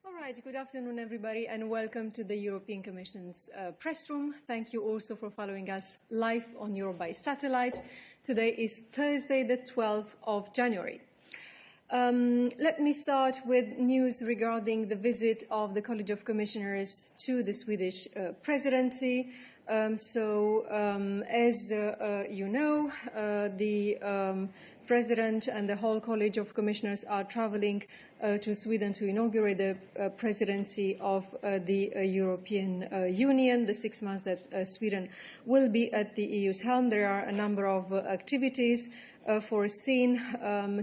All right, good afternoon, everybody, and welcome to the European Commission's press room. Thank you also for following us live on Europe by satellite. Today is Thursday, the 12th of January. Let me start with news regarding the visit of the College of Commissioners to the Swedish presidency. As you know, the President and the whole College of Commissioners are travelling to Sweden to inaugurate the presidency of the European Union, the 6 months that Sweden will be at the EU's helm. There are a number of activities foreseen.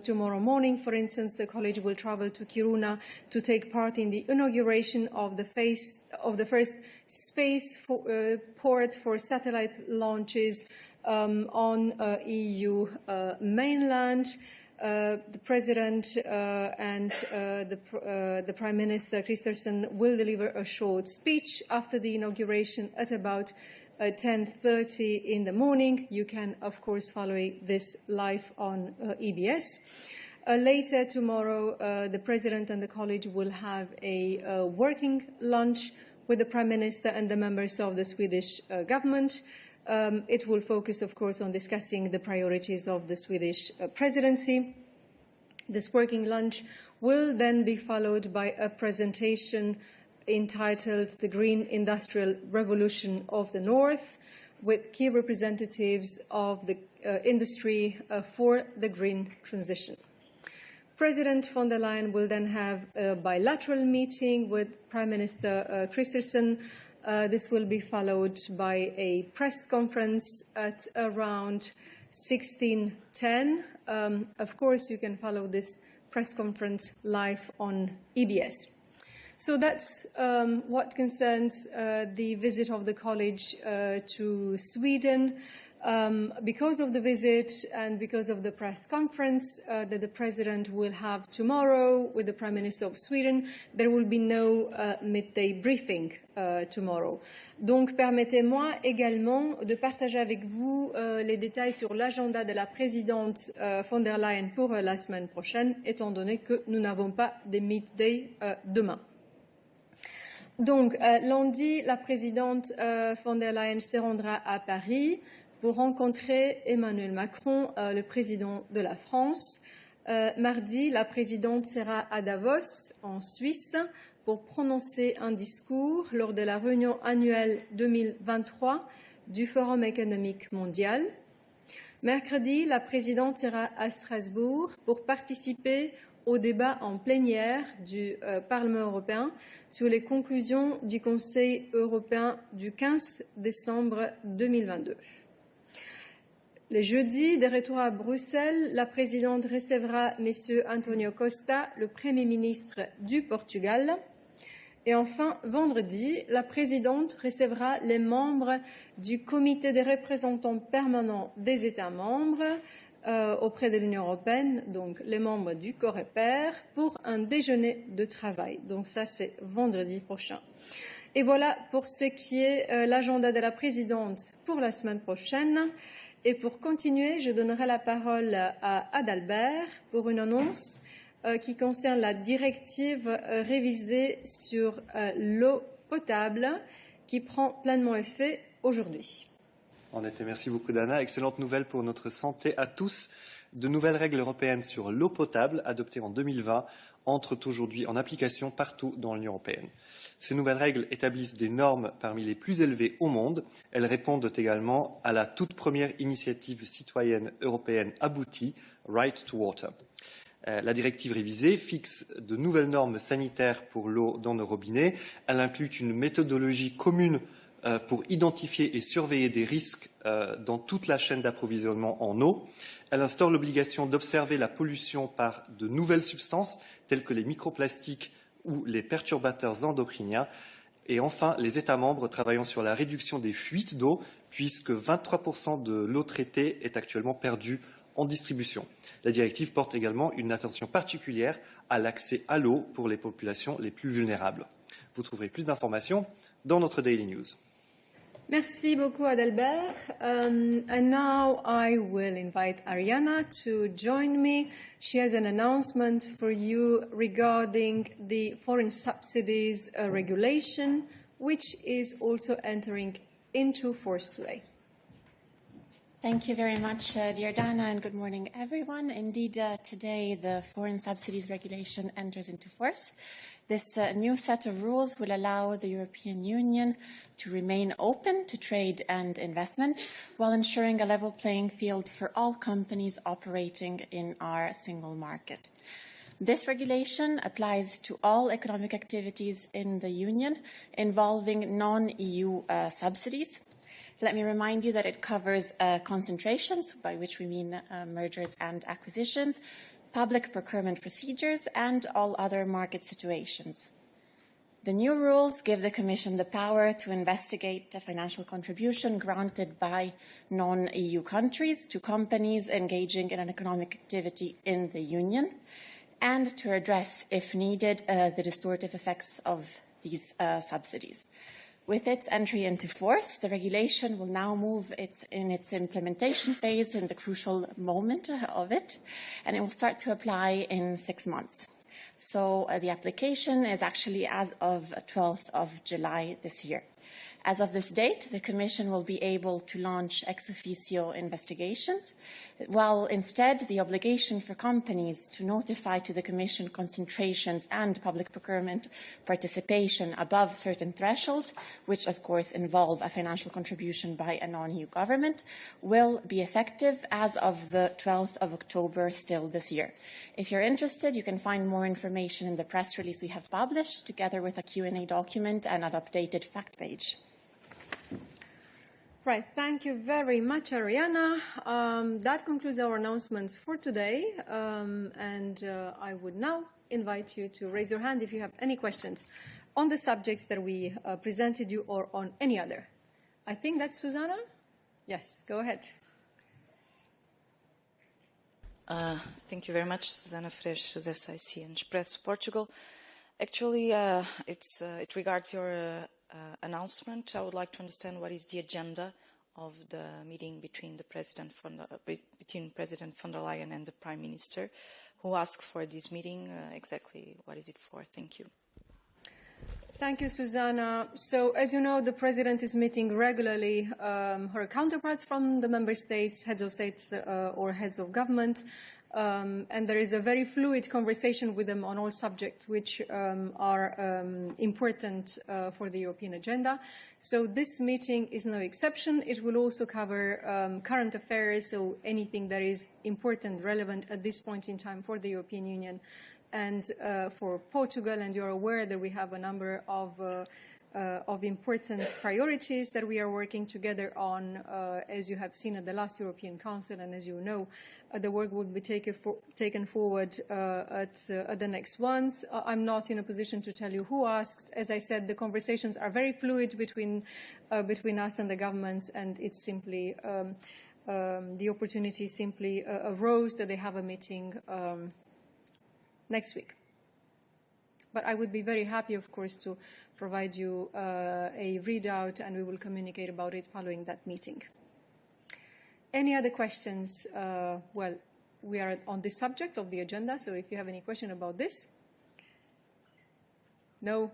Tomorrow morning, for instance, the College will travel to Kiruna to take part in the inauguration of the first space port for satellite launches on EU mainland. The President and the Prime Minister Kristersson will deliver a short speech after the inauguration at about 10:30 in the morning. You can, of course, follow this live on EBS. Later tomorrow, the President and the College will have a working lunch with the Prime Minister and the members of the Swedish government. It will focus, of course, on discussing the priorities of the Swedish presidency. This working lunch will then be followed by a presentation entitled The Green Industrial Revolution of the North, with key representatives of the industry for the green transition. President von der Leyen will then have a bilateral meeting with Prime Minister Kristersson. This will be followed by a press conference at around 16:10. Of course, you can follow this press conference live on EBS. So that's what concerns the visit of the College to Sweden. Because of the visit and because of the press conference that the President will have tomorrow with the Prime Minister of Sweden, there will be no midday briefing tomorrow. Donc, permettez-moi également de partager avec vous les détails sur l'agenda de la présidente von der Leyen pour la semaine prochaine, étant donné que nous n'avons pas de midday demain. Donc, lundi, la présidente von der Leyen se rendra à Paris pour rencontrer Emmanuel Macron, le président de la France. Mardi, la présidente sera à Davos, en Suisse, pour prononcer un discours lors de la réunion annuelle 2023 du Forum économique mondial. Mercredi, la présidente sera à Strasbourg pour participer au débat en plénière du Parlement européen sur les conclusions du Conseil européen du 15 décembre 2022. Le jeudi, de retour à Bruxelles, la présidente recevra M. António Costa, le Premier ministre du Portugal. Et enfin, vendredi, la présidente recevra les membres du comité des représentants permanents des États membres auprès de l'Union européenne, donc les membres du Coreper, pour un déjeuner de travail. Donc ça, c'est vendredi prochain. Et voilà pour ce qui est l'agenda de la présidente pour la semaine prochaine. Et pour continuer, je donnerai la parole à Adalbert pour une annonce qui concerne la directive révisée sur l'eau potable qui prend pleinement effet aujourd'hui. En effet, merci beaucoup Dana. Excellente nouvelle pour notre santé à tous. De nouvelles règles européennes sur l'eau potable adoptées en 2020 entrent aujourd'hui en application partout dans l'Union européenne. Ces nouvelles règles établissent des normes parmi les plus élevées au monde. Elles répondent également à la toute première initiative citoyenne européenne aboutie, Right to Water. La directive révisée fixe de nouvelles normes sanitaires pour l'eau dans nos robinets. Elle inclut une méthodologie commune pour identifier et surveiller des risques dans toute la chaîne d'approvisionnement en eau. Elle instaure l'obligation d'observer la pollution par de nouvelles substances telles que les microplastiques ou les perturbateurs endocriniens. Et enfin, les États membres travaillant sur la réduction des fuites d'eau, puisque 23% de l'eau traitée est actuellement perdue en distribution. La directive porte également une attention particulière à l'accès à l'eau pour les populations les plus vulnérables. Vous trouverez plus d'informations dans notre Daily News. Merci beaucoup, Adalbert. And now I will invite Ariana to join me. She has an announcement for you regarding the foreign subsidies regulation, which is also entering into force today. Thank you very much, dear Dana, and good morning, everyone. Indeed, today the foreign subsidies regulation enters into force. This new set of rules will allow the European Union to remain open to trade and investment while ensuring a level playing field for all companies operating in our single market. This regulation applies to all economic activities in the Union involving non-EU subsidies. Let me remind you that it covers concentrations, by which we mean mergers and acquisitions, public procurement procedures, and all other market situations. The new rules give the Commission the power to investigate a financial contribution granted by non-EU countries to companies engaging in an economic activity in the Union, and to address, if needed, the distortive effects of these subsidies. With its entry into force, the regulation will now move in its implementation phase in the crucial moment of it, and it will start to apply in 6 months. So the application is actually as of 12th of July this year. As of this date, the Commission will be able to launch ex officio investigations, while instead the obligation for companies to notify to the Commission concentrations and public procurement participation above certain thresholds, which of course involve a financial contribution by a non-EU government, will be effective as of the 12th of October still this year. If you're interested, you can find more information in the press release we have published, together with a Q&A document and an updated fact page. Right, thank you very much, Ariana. That concludes our announcements for today, and I would now invite you to raise your hand if you have any questions on the subjects that we presented you or on any other. I think that's Susana? Yes, go ahead. Thank you very much, Susana Freixo, da SIC and Expresso Portugal. Actually, it regards your announcement. I would like to understand what is the agenda of the meeting between President von der Leyen and the Prime Minister, who asked for this meeting. Exactly what is it for? Thank you. Thank you, Susanna. So, as you know, the President is meeting regularly her counterparts from the Member States, heads of states or heads of government, and there is a very fluid conversation with them on all subjects which are important for the European agenda. So this meeting is no exception. It will also cover current affairs, so anything that is important, relevant at this point in time for the European Union and for Portugal. And you're aware that we have a number of important priorities that we are working together on, as you have seen at the last European Council, and as you know, the work will be taken forward at the next ones. I'm not in a position to tell you who asked. As I said, the conversations are very fluid between us and the governments, and it's simply the opportunity simply arose that they have a meeting next week. But I would be very happy, of course, to provide you a readout, and we will communicate about it following that meeting. Any other questions? Well, we are on this subject of the agenda, so if you have any question about this. No,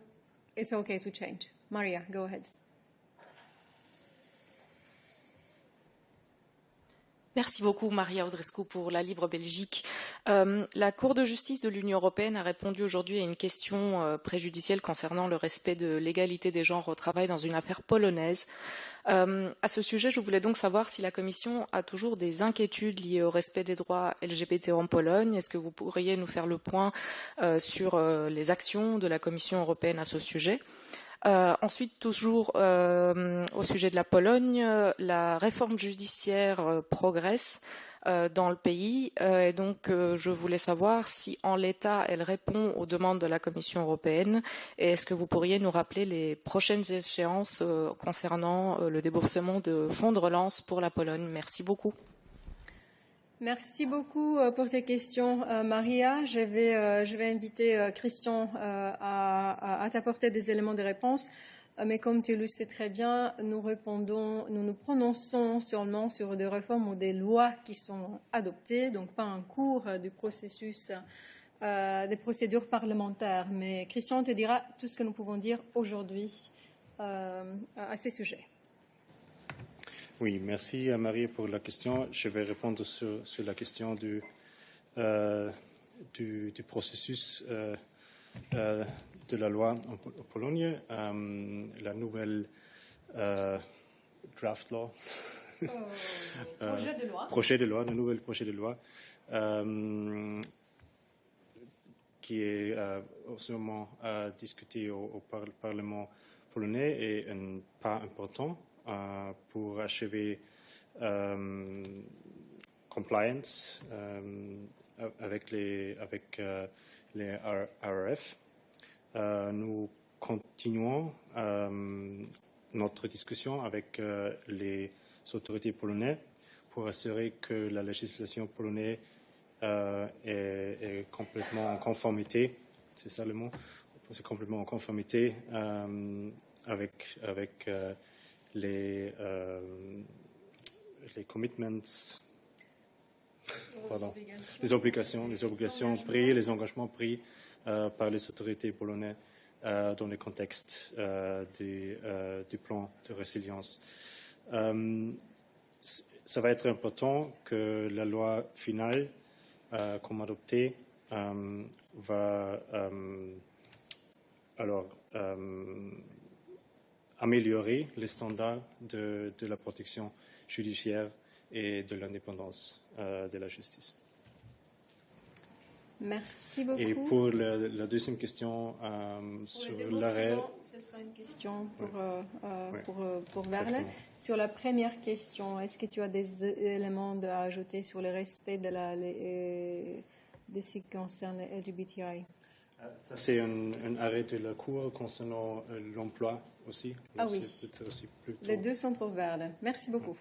it's okay to change. Maria, go ahead. Merci beaucoup, Maria Audrescu, pour la Libre Belgique. La Cour de justice de l'Union européenne a répondu aujourd'hui à une question préjudicielle concernant le respect de l'égalité des genres au travail dans une affaire polonaise. À ce sujet, je voulais donc savoir si la Commission a toujours des inquiétudes liées au respect des droits LGBT en Pologne. Est-ce que vous pourriez nous faire le point sur les actions de la Commission européenne à ce sujet ? Ensuite, toujours au sujet de la Pologne, la réforme judiciaire progresse dans le pays et donc je voulais savoir si en l'état elle répond aux demandes de la Commission européenne et est-ce que vous pourriez nous rappeler les prochaines échéances concernant le déboursement de fonds de relance pour la Pologne. Merci beaucoup. Merci beaucoup pour tes questions, Maria. Je vais inviter Christian à t'apporter des éléments de réponse. Mais comme tu le sais très bien, nous nous prononçons seulement sur des réformes ou des lois qui sont adoptées, donc pas en cours du processus des procédures parlementaires. Mais Christian te dira tout ce que nous pouvons dire aujourd'hui à ces sujets. Oui, merci à Marie pour la question. Je vais répondre sur la question du processus de la loi en Pologne, la nouvelle draft law, le nouvel projet de loi, qui est en ce moment discuté au Parlement polonais est un pas important pour achever compliance avec les RRF. Nous continuons notre discussion avec les autorités polonaises pour assurer que la législation polonaise est complètement en conformité, c'est ça le mot, c'est complètement en conformité avec les commitments, les obligations prises, les engagements pris par les autorités polonaises dans le contexte du plan de résilience. Ça va être important que la loi finale, comme adoptée, va améliorer les standards de la protection judiciaire et de l'indépendance de la justice. Merci beaucoup. Et pour la deuxième question sur l'arrêt... Ce sera une question pour Verle. Sur la première question, est-ce que tu as des éléments à ajouter sur le respect de ce qui concerne les LGBTI? Ça, c'est un arrêt de la Cour concernant l'emploi aussi. Ah oui, les deux sont pour Verle. Merci beaucoup.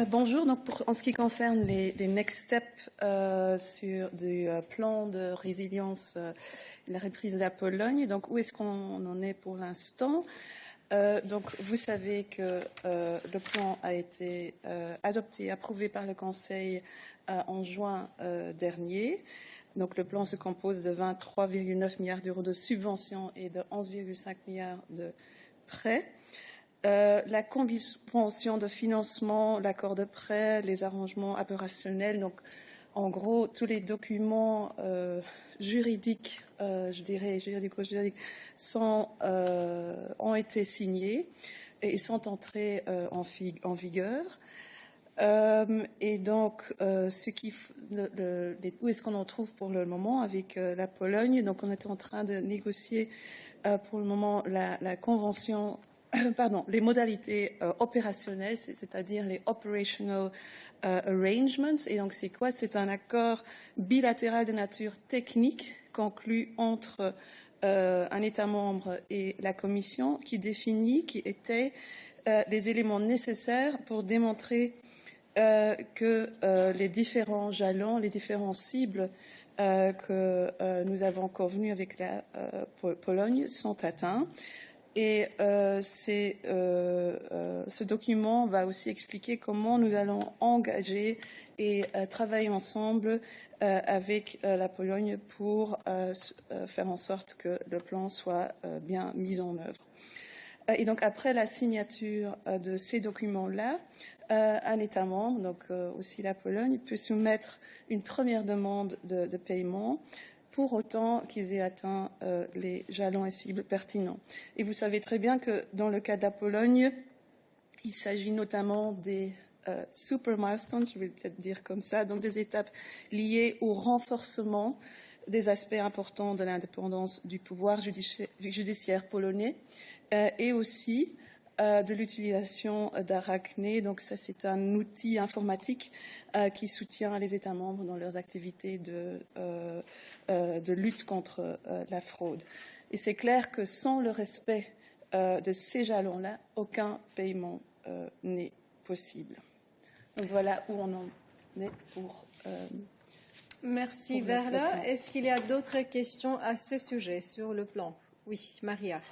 Bonjour. Donc, en ce qui concerne les next steps sur du plan de résilience, la reprise de la Pologne, donc où est-ce qu'on en est pour l'instant? Donc, vous savez que le plan a été adopté, approuvé par le Conseil en juin dernier. Donc, le plan se compose de 23,9 milliards d'euros de subventions et de 11,5 milliards de prêts. La convention de financement, l'accord de prêt, les arrangements opérationnels, donc en gros tous les documents juridiques, je dirais juridico-juridiques, ont été signés et sont entrés en vigueur. Et donc, où est-ce qu'on en trouve pour le moment avec la Pologne? Donc, on est en train de négocier pour le moment la convention. Les modalités opérationnelles, c'est-à-dire les operational arrangements. Et donc, c'est quoi? C'est un accord bilatéral de nature technique conclu entre un État membre et la Commission qui définit, qui étaient les éléments nécessaires pour démontrer que les différents jalons, les différentes cibles que nous avons convenus avec la Pologne sont atteints. Et ce document va aussi expliquer comment nous allons engager et travailler ensemble avec la Pologne pour faire en sorte que le plan soit bien mis en œuvre. Et donc, après la signature de ces documents-là, un État membre, donc aussi la Pologne, peut soumettre une première demande de paiement pour autant qu'ils aient atteint les jalons et cibles pertinents. Et vous savez très bien que dans le cas de la Pologne, il s'agit notamment des super milestones, je vais peut-être dire comme ça, donc des étapes liées au renforcement des aspects importants de l'indépendance du pouvoir judiciaire polonais et aussi de l'utilisation d'Arachné. Donc ça, c'est un outil informatique qui soutient les États membres dans leurs activités de lutte contre la fraude. Et c'est clair que sans le respect de ces jalons-là, aucun paiement n'est possible. Donc voilà où on en est pour... Merci Verla. Est-ce qu'il y a d'autres questions à ce sujet sur le plan? Oui, Maria.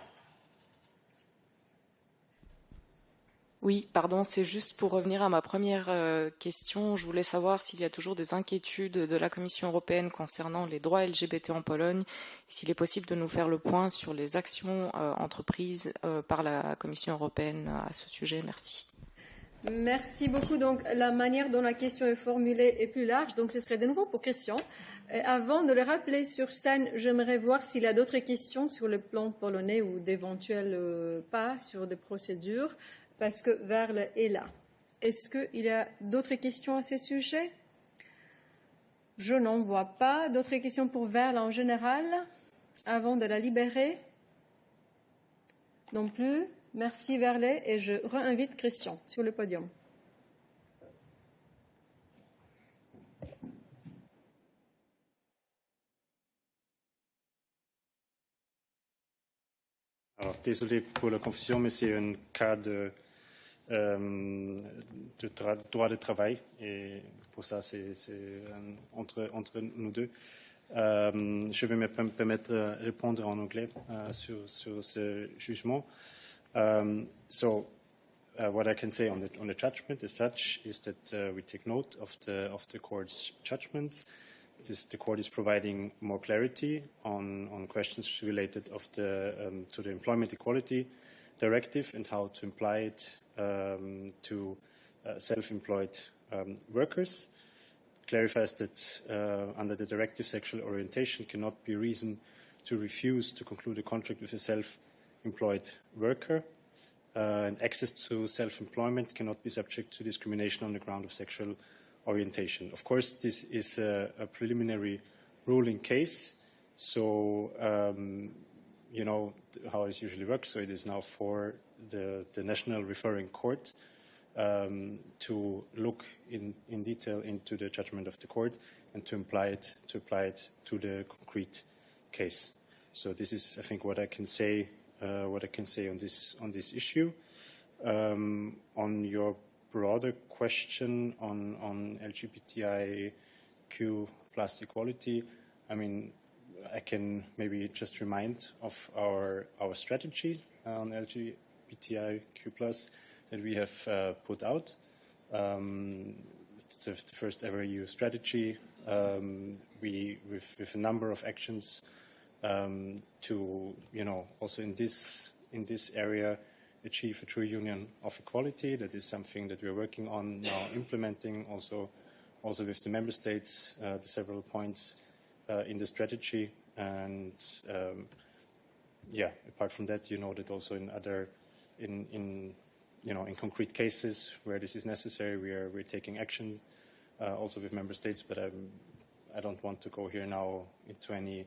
Oui, pardon, c'est juste pour revenir à ma première question. Je voulais savoir s'il y a toujours des inquiétudes de la Commission européenne concernant les droits LGBT en Pologne, s'il est possible de nous faire le point sur les actions entreprises par la Commission européenne à ce sujet. Merci. Merci beaucoup. Donc, la manière dont la question est formulée est plus large. Donc, ce serait de nouveau pour Christian. Et avant de le rappeler sur scène, j'aimerais voir s'il y a d'autres questions sur le plan polonais ou d'éventuels pas sur des procédures, parce que Verle est là. Est-ce qu'il y a d'autres questions à ce sujet? Je n'en vois pas. D'autres questions pour Verle en général, avant de la libérer? Non plus. Merci Verlet et je réinvite Christian sur le podium. Alors, désolé pour la confusion, mais c'est un cas de droit de travail et pour ça c'est entre nous deux. Je vais me permettre de répondre en anglais sur ce jugement. What I can say on the judgment as such is that we take note of the court's judgment. The court is providing more clarity on questions related to the Employment Equality Directive and how to apply it to self-employed workers. Clarifies that under the directive, sexual orientation cannot be reason to refuse to conclude a contract with a self-employed worker, and access to self-employment cannot be subject to discrimination on the ground of sexual orientation. Of course, this is a preliminary ruling case, so you know how it usually works. So it is now for the National Referring Court to look in detail into the judgment of the court and to apply it to the concrete case. So this is, I think, what I can say. On this issue. On your broader question on LGBTIQ plus equality, I mean, I can maybe just remind of our strategy on LGBTIQ plus that we have put out. It's the first ever EU strategy. With a number of actions. To, you know, also in this area, achieve a true union of equality. That is something that we are working on now, implementing also with the member states, the several points in the strategy. And yeah, apart from that, you know that also in other, in concrete cases where this is necessary, we're taking action also with member states. But I don't want to go here now into any.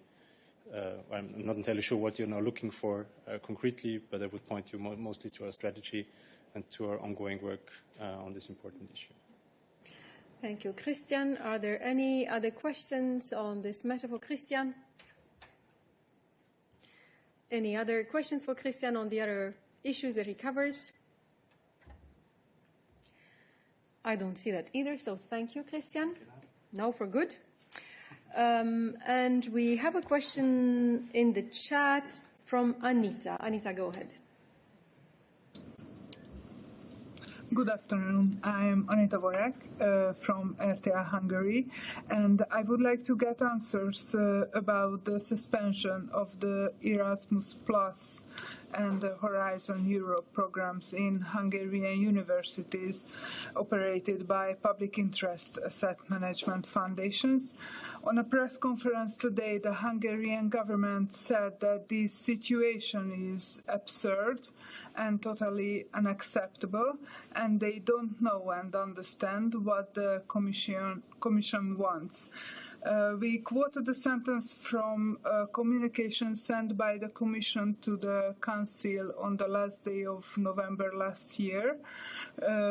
I'm not entirely sure what you're now looking for concretely, but I would point you mostly to our strategy and to our ongoing work on this important issue. Thank you. Christian, are there any other questions on this matter for Christian? Any other questions for Christian on the other issues that he covers? I don't see that either, so thank you, Christian. Now for good. And we have a question in the chat from Anita. Anita, go ahead. Good afternoon. I'm Anita Vorek from RTA Hungary, and I would like to get answers about the suspension of the Erasmus Plus and the Horizon Europe programs in Hungarian universities operated by public interest asset management foundations. On a press conference today, the Hungarian government said that this situation is absurd and totally unacceptable, and they don't know and understand what the Commission wants. We quoted a sentence from a communication sent by the Commission to the Council on the last day of November last year,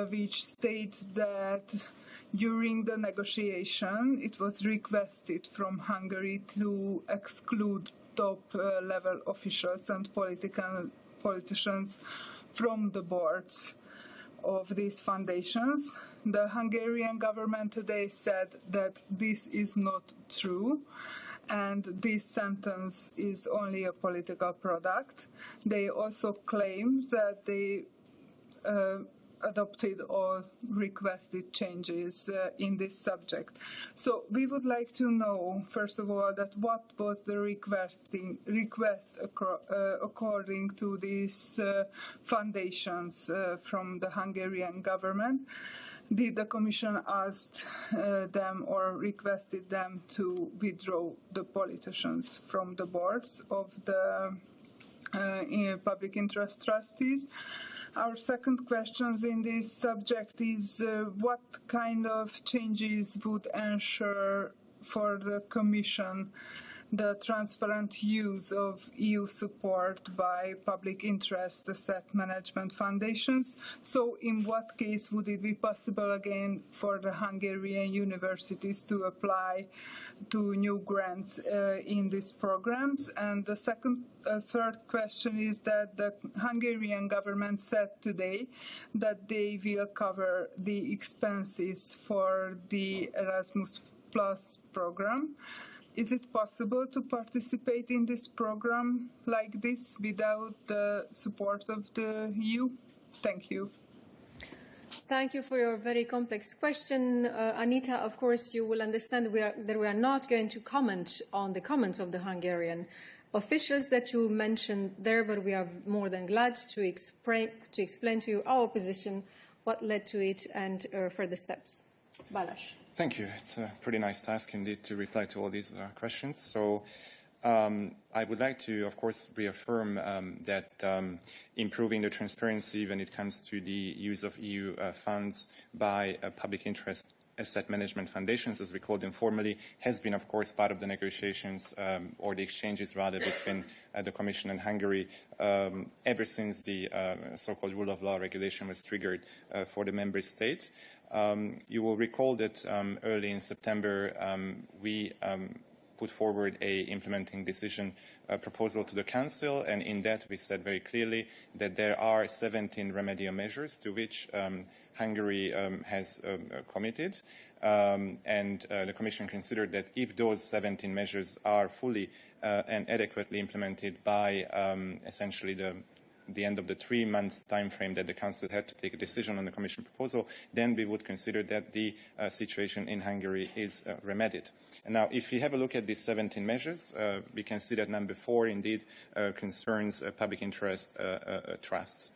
which states that during the negotiation it was requested from Hungary to exclude top-level officials and politicians from the boards of these foundations. The Hungarian government today said that this is not true, and this sentence is only a political product. They also claim that they adopted or requested changes in this subject. So we would like to know, first of all, that what was the request according to these foundations from the Hungarian government. Did the Commission ask them or requested them to withdraw the politicians from the boards of the public interest trustees? Our second question in this subject is what kind of changes would ensure for the Commission the transparent use of EU support by public interest asset management foundations? So in what case would it be possible again for the Hungarian universities to apply to new grants in these programs? And the third question is that the Hungarian government said today that they will cover the expenses for the Erasmus Plus program. Is it possible to participate in this program like this without the support of the EU? Thank you. Thank you for your very complex question. Anita, of course, you will understand that we are not going to comment on the comments of the Hungarian officials that you mentioned there, but we are more than glad to explain to you our position, what led to it, and further steps. Balázs. Thank you. It's a pretty nice task indeed to reply to all these questions. So I would like to, of course, reaffirm that improving the transparency when it comes to the use of EU funds by public interest asset management foundations, as we call them formally, has been, of course, part of the negotiations or the exchanges, rather, between the Commission and Hungary ever since the so-called rule of law regulation was triggered for the member states. You will recall that early in September we put forward a implementing decision proposal to the Council, and in that we said very clearly that there are 17 remedial measures to which Hungary has committed, and the Commission considered that if those 17 measures are fully and adequately implemented by essentially the end of the 3-month time frame that the Council had to take a decision on the Commission proposal, then we would consider that the situation in Hungary is remedied. And now, if you have a look at these 17 measures, we can see that number 4 indeed concerns public interest trusts.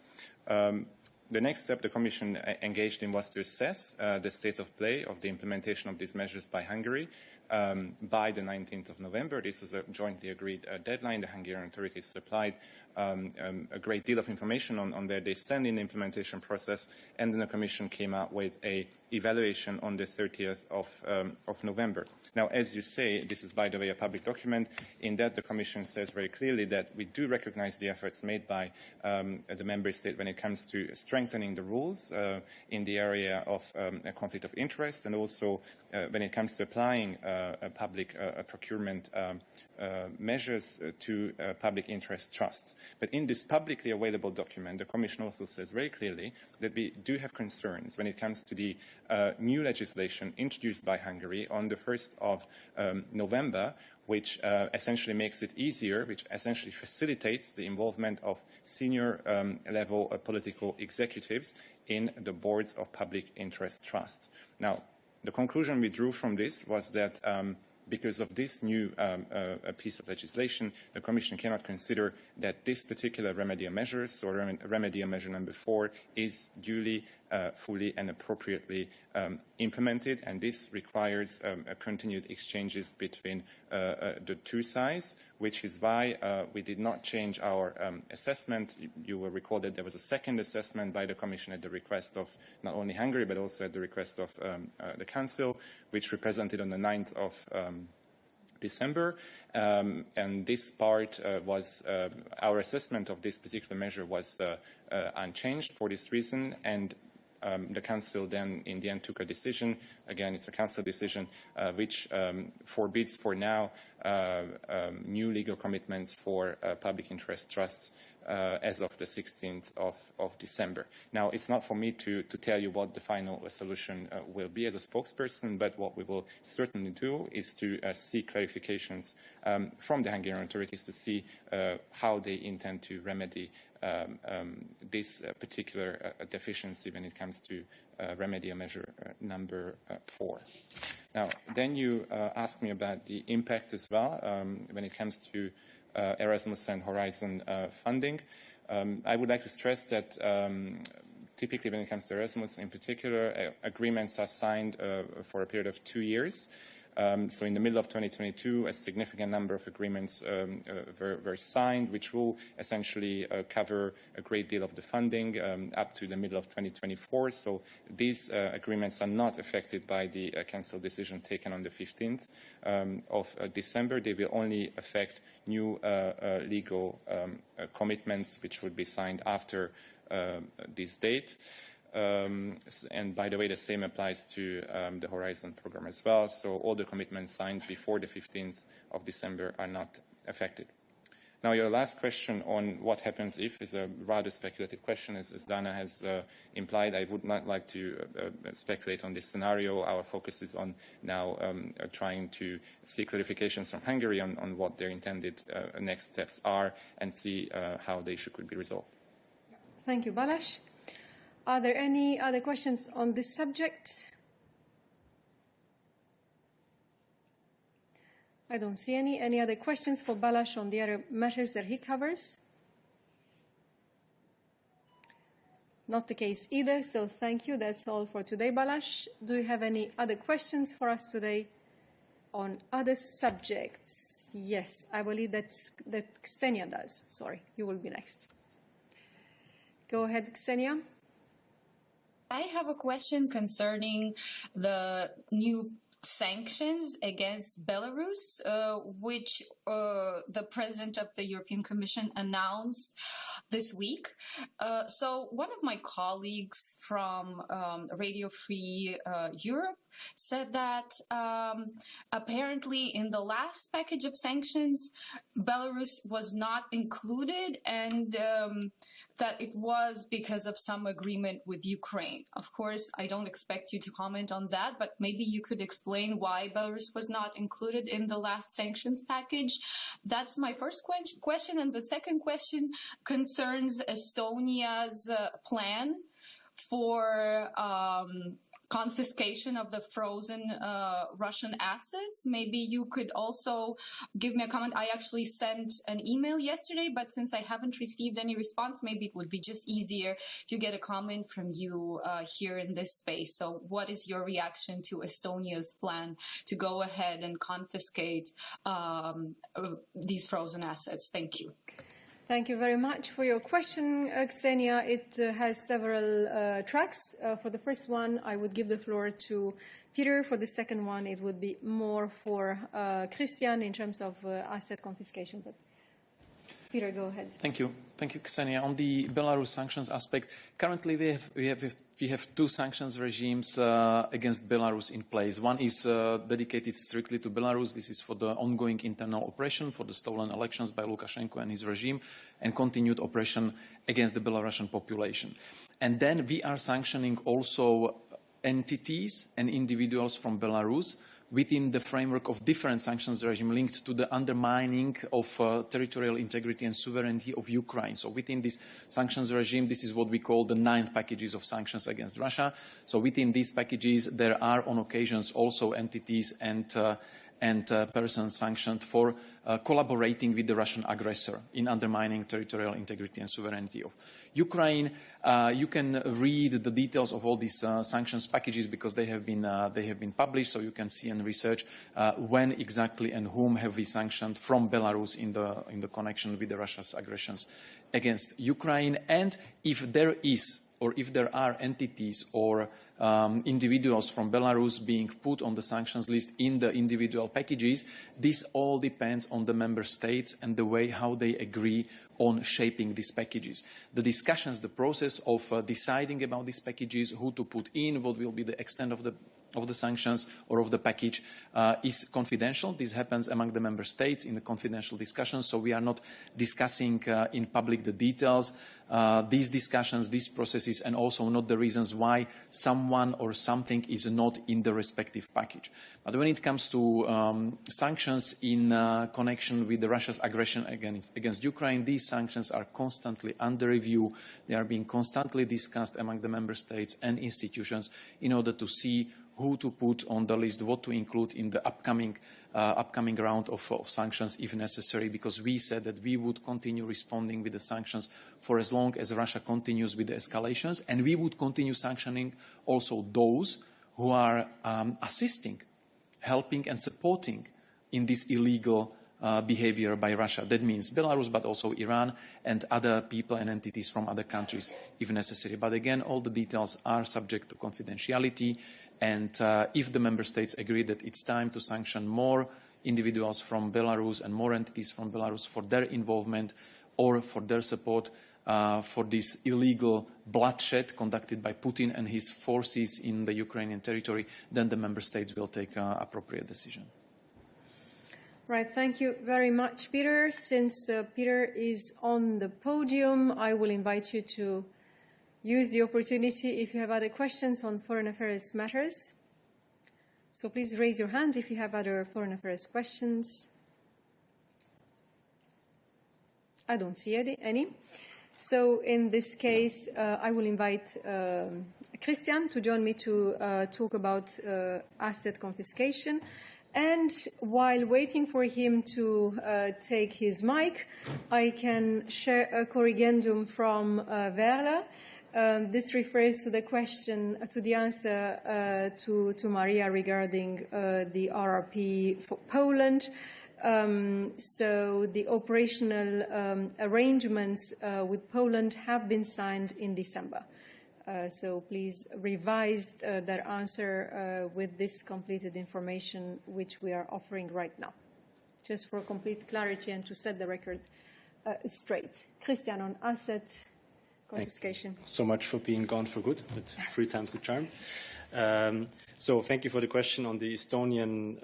The next step the Commission engaged in was to assess the state of play of the implementation of these measures by Hungary by the 19th of November. This was a jointly agreed deadline. The Hungarian authorities supplied a great deal of information on where they stand in the implementation process, and then the Commission came out with an evaluation on the 30th of November. Now, as you say, this is, by the way, a public document. In that, the Commission says very clearly that we do recognize the efforts made by the Member State when it comes to strengthening the rules in the area of a conflict of interest, and also when it comes to applying public procurement measures to public interest trusts. But in this publicly available document, the Commission also says very clearly that we do have concerns when it comes to the new legislation introduced by Hungary on the 1st of November, which essentially makes it easier, which essentially facilitates the involvement of senior level political executives in the boards of public interest trusts. Now, the conclusion we drew from this was that because of this new piece of legislation, the Commission cannot consider that this particular remedial measure, so remedial measure number 4, is duly fully and appropriately implemented, and this requires continued exchanges between the two sides, which is why we did not change our assessment. You will recall that there was a second assessment by the Commission at the request of not only Hungary but also at the request of the Council, which we presented on the 9th of December, and this part was, our assessment of this particular measure was unchanged for this reason, and the Council then in the end took a decision, again it's a Council decision, which forbids for now new legal commitments for public interest trusts as of the 16th of December. Now, it's not for me to tell you what the final solution will be as a spokesperson, but what we will certainly do is to seek clarifications from the Hungarian authorities to see how they intend to remedy this particular deficiency when it comes to remedy measure number 4. Now, then you asked me about the impact as well when it comes to Erasmus and Horizon funding. I would like to stress that typically when it comes to Erasmus in particular, agreements are signed for a period of 2 years. So in the middle of 2022, a significant number of agreements were signed, which will essentially cover a great deal of the funding up to the middle of 2024. So these agreements are not affected by the Council decision taken on the 15th of December. They will only affect new legal commitments, which would be signed after this date. And by the way, the same applies to the Horizon program as well. So all the commitments signed before the 15th of December are not affected. Now, your last question on what happens if is a rather speculative question, as Dana has implied. I would not like to speculate on this scenario. Our focus is on now trying to seek clarifications from Hungary on what their intended next steps are and see how they could be resolved. Thank you, Balázs. Are there any other questions on this subject? I don't see any. Any other questions for Balázs on the other matters that he covers? Not the case either, so thank you. That's all for today, Balázs. Do you have any other questions for us today on other subjects? Yes, I believe that Ksenia does. Sorry, you will be next. Go ahead, Ksenia. I have a question concerning the new sanctions against Belarus, which the President of the European Commission announced this week. So one of my colleagues from Radio Free Europe said that apparently in the last package of sanctions, Belarus was not included, and that it was because of some agreement with Ukraine. Of course, I don't expect you to comment on that, but maybe you could explain why Belarus was not included in the last sanctions package. That's my first question. And the second question concerns Estonia's plan for confiscation of the frozen Russian assets. Maybe you could also give me a comment. I actually sent an email yesterday, but since I haven't received any response, maybe it would be just easier to get a comment from you here in this space. So what is your reaction to Estonia's plan to go ahead and confiscate these frozen assets? Thank you. Thank you very much for your question, Ksenia. It has several tracks. For the first one, I would give the floor to Peter. For the second one, it would be more for Christian in terms of asset confiscation. But Peter, go ahead. Thank you. Thank you, Ksenia. On the Belarus sanctions aspect, currently we have two sanctions regimes against Belarus in place. One is dedicated strictly to Belarus. This is for the ongoing internal operation for the stolen elections by Lukashenko and his regime, and continued oppression against the Belarusian population. And then we are sanctioning also entities and individuals from Belarus within the framework of different sanctions regime linked to the undermining of territorial integrity and sovereignty of Ukraine. So within this sanctions regime, this is what we call the 9th packages of sanctions against Russia. So within these packages, there are on occasions also entities and and persons sanctioned for collaborating with the Russian aggressor in undermining territorial integrity and sovereignty of Ukraine. You can read the details of all these sanctions packages because they have been published, so you can see and research when exactly and whom have we sanctioned from Belarus in the connection with the Russia's aggressions against Ukraine, and if there is or if there are entities or individuals from Belarus being put on the sanctions list in the individual packages, this all depends on the member states and the way how they agree on shaping these packages. The discussions, the process of deciding about these packages, who to put in, what will be the extent of the sanctions or of the package is confidential. This happens among the member states in the confidential discussions, so we are not discussing in public the details. These discussions, these processes, and also not the reasons why someone or something is not in the respective package. But when it comes to sanctions in connection with Russia's aggression against Ukraine, these sanctions are constantly under review. They are being constantly discussed among the member states and institutions in order to see who to put on the list, what to include in the upcoming round of sanctions if necessary, because we said that we would continue responding with the sanctions for as long as Russia continues with the escalations, and we would continue sanctioning also those who are assisting, helping and supporting in this illegal behavior by Russia. That means Belarus, but also Iran and other people and entities from other countries if necessary. But again, all the details are subject to confidentiality. And if the member states agree that it's time to sanction more individuals from Belarus and more entities from Belarus for their involvement or for their support for this illegal bloodshed conducted by Putin and his forces in the Ukrainian territory, then the member states will take an appropriate decision. Right, thank you very much, Peter. Since Peter is on the podium, I will invite you to use the opportunity if you have other questions on foreign affairs matters. So please raise your hand if you have other foreign affairs questions. I don't see any. So in this case, I will invite Christian to join me to talk about asset confiscation. And while waiting for him to take his mic, I can share a corrigendum from Verla. This refers to the question, to the answer to Maria regarding the RRP for Poland. So the operational arrangements with Poland have been signed in December. So please revise that answer with this completed information which we are offering right now, just for complete clarity and to set the record straight. Christian, on asset confiscation. Thank you so much for being gone for good, but 3 times the charm. So thank you for the question on the Estonian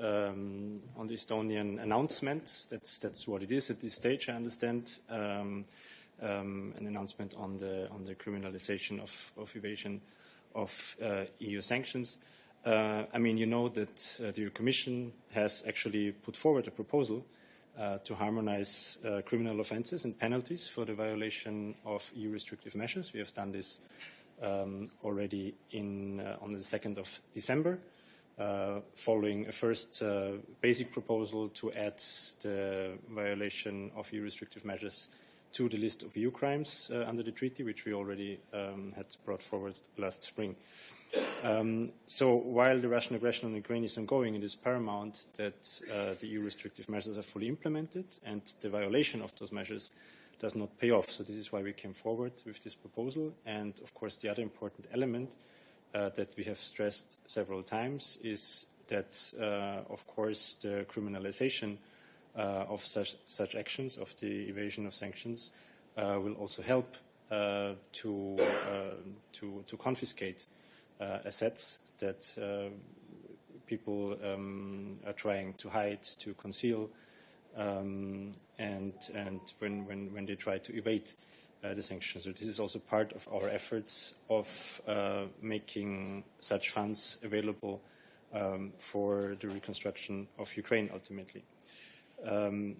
announcement. That's what it is at this stage, I understand. An announcement on the criminalization of evasion of EU sanctions. I mean, you know that the Commission has actually put forward a proposal to harmonize criminal offences and penalties for the violation of EU restrictive measures. We have done this already on the 2nd of December, following a first basic proposal to add the violation of EU restrictive measures to the list of EU crimes under the treaty, which we already had brought forward last spring. So while the Russian aggression on Ukraine is ongoing, it is paramount that the EU restrictive measures are fully implemented and the violation of those measures does not pay off. So this is why we came forward with this proposal. And of course, the other important element that we have stressed several times is that, of course, the criminalization of such actions, of the evasion of sanctions, will also help to confiscate assets that people are trying to hide, to conceal, and when they try to evade the sanctions. So this is also part of our efforts of making such funds available for the reconstruction of Ukraine ultimately.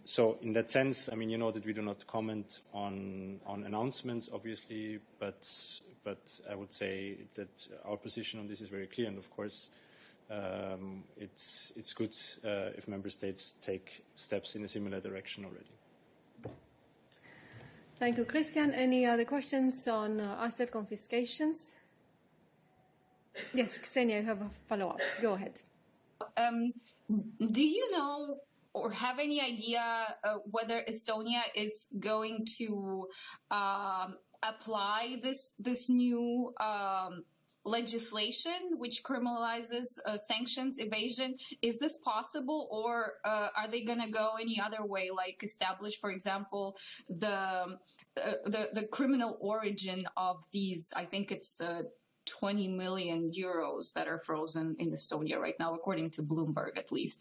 So in that sense, I mean, you know that we do not comment on announcements, obviously, but I would say that our position on this is very clear. And of course, it's good if member states take steps in a similar direction already. Thank you, Christian. Any other questions on asset confiscations? Yes, Ksenia, you have a follow-up. Go ahead. Do you know or have any idea whether Estonia is going to apply this new legislation which criminalizes sanctions evasion? Is this possible, or are they going to go any other way, like establish, for example, the criminal origin of these? I think it's 20 million euros that are frozen in Estonia right now, according to Bloomberg, at least.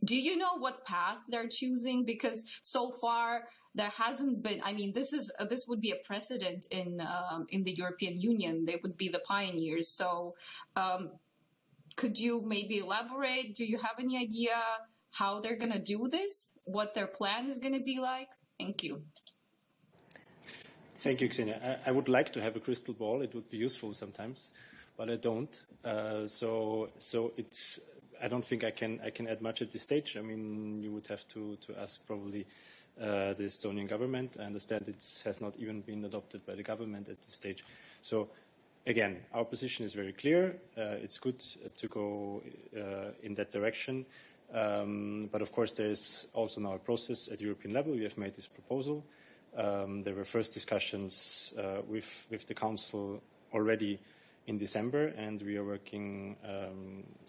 Do you know what path they're choosing? Because so far there hasn't been. I mean, this would be a precedent in the European Union. They would be the pioneers. So, could you maybe elaborate? Do you have any idea how they're going to do this? What their plan is going to be like? Thank you. Thank you, Ksenia. I would like to have a crystal ball. It would be useful sometimes, but I don't. So it's. I don't think I can add much at this stage. I mean, you would have to ask probably the Estonian government. I understand it has not even been adopted by the government at this stage. So again, our position is very clear. It's good to go in that direction. But of course, there is also now a process at European level. We have made this proposal. There were first discussions with the Council already in December, and we are working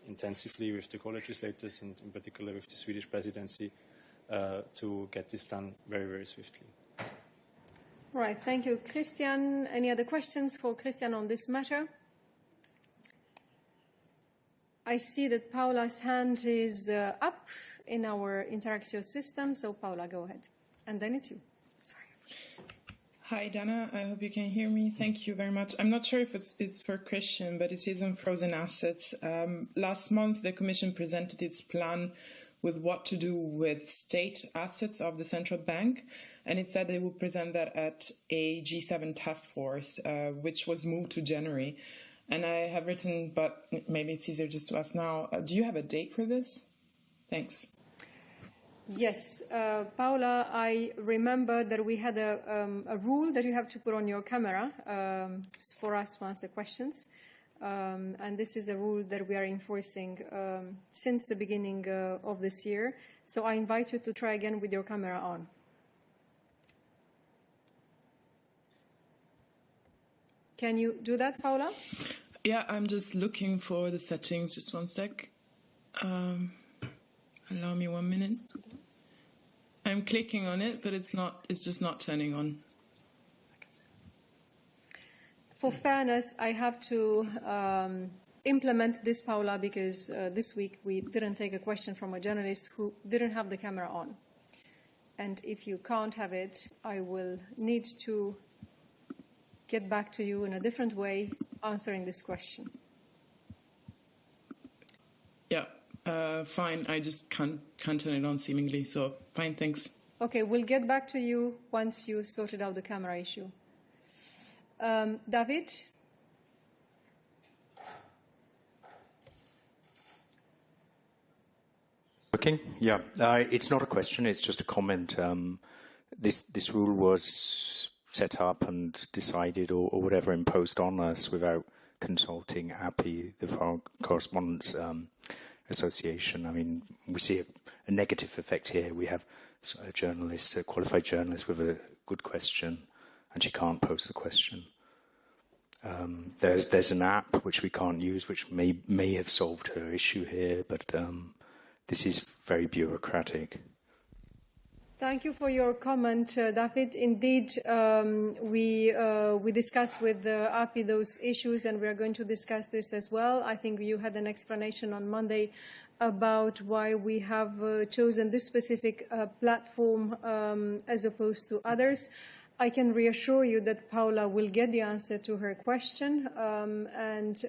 intensively with the co-legislators and in particular with the Swedish presidency to get this done very, very swiftly. All right, thank you, Christian. Any other questions for Christian on this matter? I see that Paula's hand is up in our Interaxio system, so Paula, go ahead. And then it's you. Hi, Dana. I hope you can hear me. Thank you very much. I'm not sure if it's for Christian, but it is on frozen assets. Last month, the Commission presented its plan with what to do with state assets of the central bank, and it said they would present that at a G7 task force, which was moved to January. And I have written, but maybe it's easier just to ask now, do you have a date for this? Thanks. Yes, Paula, I remember that we had a rule that you have to put on your camera for us to answer questions. And this is a rule that we are enforcing since the beginning of this year. So I invite you to try again with your camera on. Can you do that, Paula? Yeah, I'm just looking for the settings. Just one sec. Allow me 1 minute. I'm clicking on it, but it's just not turning on. For fairness, I have to implement this, Paula, because this week we didn't take a question from a journalist who didn't have the camera on. And if you can't have it, I will need to get back to you in a different way answering this question. Yeah. Fine, I just can't turn it on seemingly, so fine, thanks. Okay, we'll get back to you once you sorted out the camera issue. David? Working? Yeah, it's not a question, it's just a comment. This rule was set up and decided or whatever imposed on us without consulting API, the Foreign Correspondents Association. I mean, we see a negative effect here. We have a journalist, a qualified journalist with a good question, and she can't pose the question. There's an app which we can't use, which may have solved her issue here, but this is very bureaucratic. Thank you for your comment, David. Indeed, we discussed with the API those issues, and we are going to discuss this as well. I think you had an explanation on Monday about why we have chosen this specific platform as opposed to others. I can reassure you that Paula will get the answer to her question, and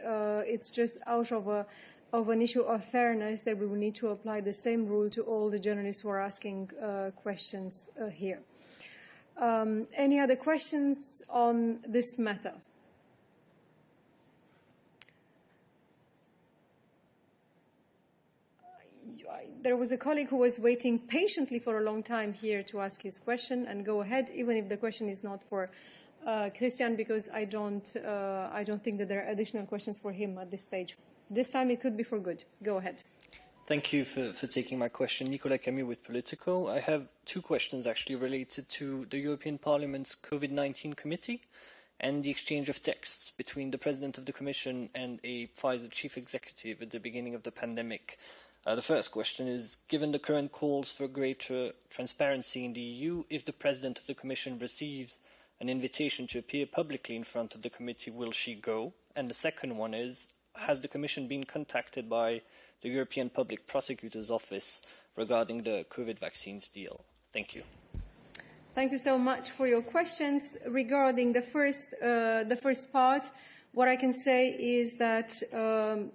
it's just out of an issue of fairness that we will need to apply the same rule to all the journalists who are asking questions here. Any other questions on this matter? There was a colleague who was waiting patiently for a long time here to ask his question, and go ahead, even if the question is not for Christian, because I don't think that there are additional questions for him at this stage. This time it could be for good. Go ahead. Thank you for taking my question. Nicolas Camus with Politico. I have two questions actually related to the European Parliament's COVID-19 committee and the exchange of texts between the President of the Commission and a Pfizer chief executive at the beginning of the pandemic. The first question is, given the current calls for greater transparency in the EU, if the President of the Commission receives an invitation to appear publicly in front of the committee, will she go? And the second one is, has the Commission been contacted by the European Public Prosecutor's Office regarding the COVID vaccines deal? Thank you. Thank you so much for your questions. Regarding the first part, what I can say is that,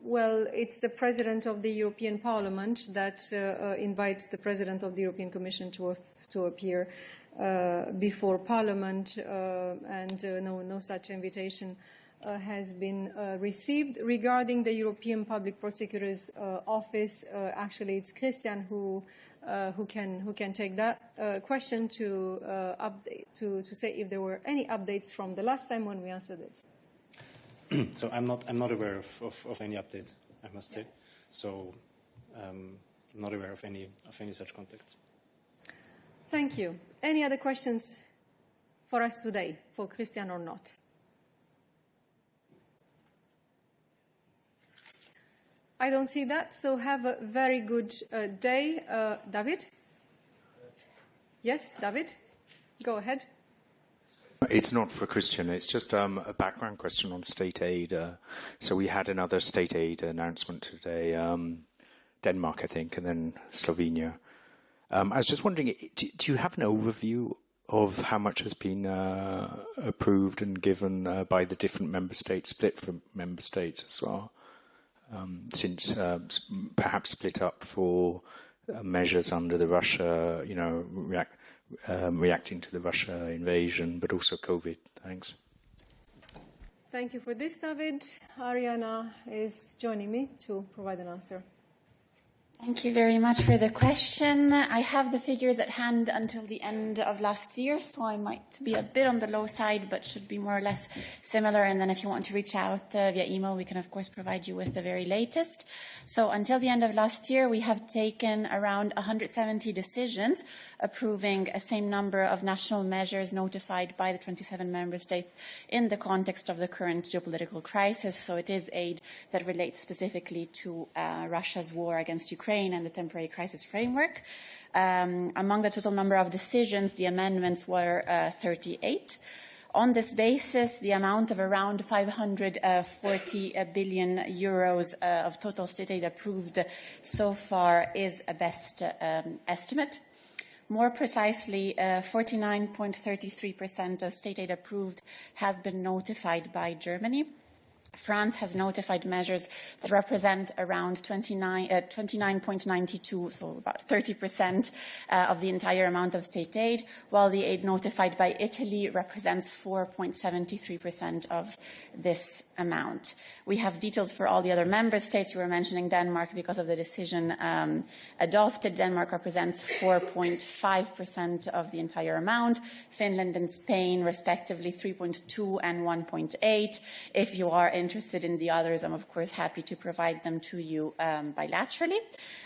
well, it's the President of the European Parliament that invites the President of the European Commission to appear before Parliament, and no such invitation has been received. Regarding the European Public Prosecutor's Office, actually it's Christian who can take that question to say if there were any updates from the last time when we answered it. So I'm not aware of any update, I must say. So I'm not aware of any such contacts. Thank you. Any other questions for us today, for Christian or not? I don't see that, so have a very good day. David? Yes, David? Go ahead. It's not for Christian, it's just a background question on state aid. So we had another state aid announcement today, Denmark, I think, and then Slovenia. I was just wondering, do you have an overview of how much has been approved and given by the different member states, split from member states as well? Since perhaps split up for measures under the Russia, reacting to the Russia invasion, but also COVID. Thanks. Thank you for this, David. Ariana is joining me to provide an answer. Thank you very much for the question. I have the figures at hand until the end of last year, so I might be a bit on the low side, but should be more or less similar. And then if you want to reach out via email, we can, of course, provide you with the very latest. So until the end of last year, we have taken around 170 decisions approving a same number of national measures notified by the 27 member states in the context of the current geopolitical crisis. So it is aid that relates specifically to Russia's war against Ukraine and the temporary crisis framework. Among the total number of decisions, the amendments were 38. On this basis, the amount of around 540 billion euros of total state aid approved so far is a best estimate. More precisely, 49.33% of state aid approved has been notified by Germany. France has notified measures that represent around 29.92, so about 30% of the entire amount of state aid, while the aid notified by Italy represents 4.73% of this amount. We have details for all the other member states. You were mentioning Denmark because of the decision adopted. Denmark represents 4.5% of the entire amount. Finland and Spain, respectively, 3.2 and 1.8. If you are interested in the others, I'm of course happy to provide them to you bilaterally.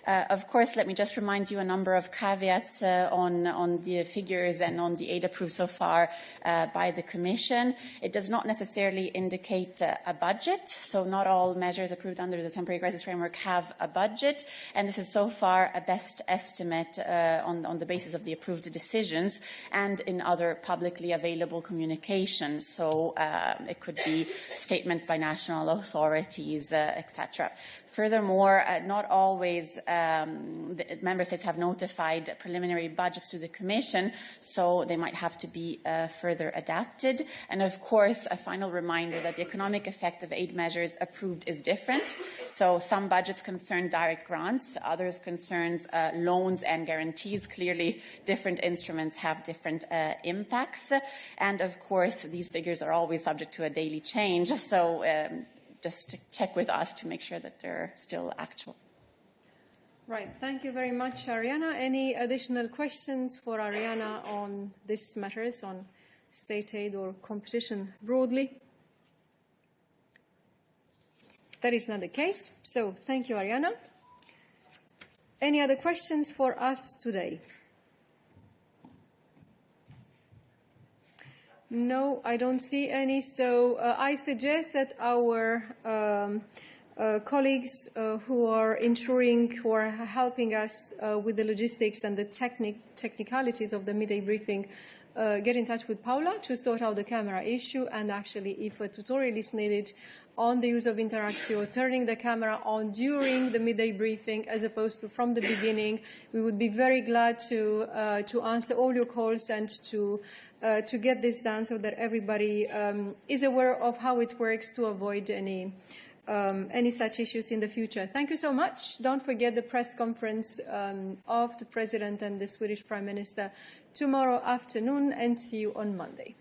Of course, let me just remind you a number of caveats on the figures and on the aid approved so far by the Commission. It does not necessarily indicate a budget, so not all measures approved under the temporary crisis framework have a budget, and this is so far a best estimate on the basis of the approved decisions and in other publicly available communications. So it could be statements by national authorities, etc. Furthermore, not always the member states have notified preliminary budgets to the Commission, so they might have to be further adapted. And of course, a final reminder that the economic effect of aid measures approved is different. So some budgets concern direct grants, others concerns loans and guarantees. Clearly, different instruments have different impacts. And of course, these figures are always subject to a daily change. So just check with us to make sure that they're still actual. Right. Thank you very much, Ariana. Any additional questions for Ariana on these matters, on state aid or competition broadly? That is not the case. So thank you, Ariana. Any other questions for us today? No, I don't see any. So I suggest that our colleagues who are helping us with the logistics and the technicalities of the midday briefing get in touch with Paula to sort out the camera issue, and actually if a tutorial is needed on the use of Interactio, turning the camera on during the midday briefing as opposed to from the beginning, we would be very glad to answer all your calls and to get this done so that everybody is aware of how it works to avoid any such issues in the future. Thank you so much. Don't forget the press conference of the President and the Swedish Prime Minister tomorrow afternoon, and see you on Monday.